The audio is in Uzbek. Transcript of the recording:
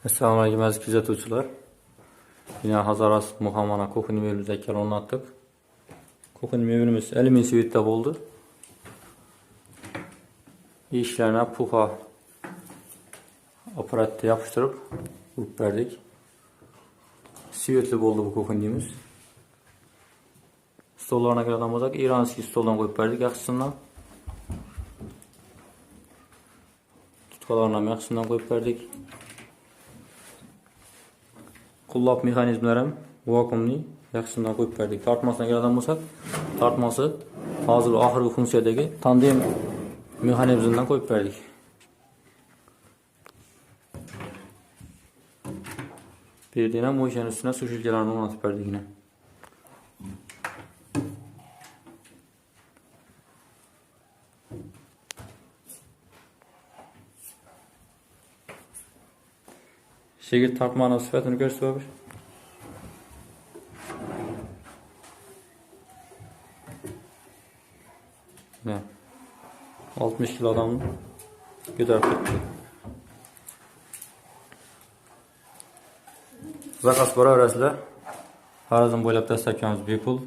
Assalomu alaykum aziz kuzatuvchilar. Yine Hazaras Muhammana kuxni mebelimizni ikkala o'rnatdik. Kuxni mebelimiz alyumin svetda bo'ldi. Eshiklarni puxa apparatga yopishtirib urib berdik. Svetli bo'ldi bu kuxnimiz. Stollarına keladigan bo'lsak, iranskiy stoldan qo'yib berdik yaxshisidan. Tutqalarni ham yaxshisidan qo'yib berdik. Qullab mexanizmlar ham vakuumli yaxshisidan qo'yib berdik. Tortmasına keladigan bo'lsak, tortmasi hozir oxirgi funksiyadagi tandem mexanizmidan qo'yib berdik. Bir yerden mo'yshaning üstüne su shilkalarini o'rnatib berdik yine. Şekil tartmanın sıfatını göster abi. Ne? 60 kilo adamın gider tuttu. Zakaz para arasında her zaman boylab dastakamiz bepul.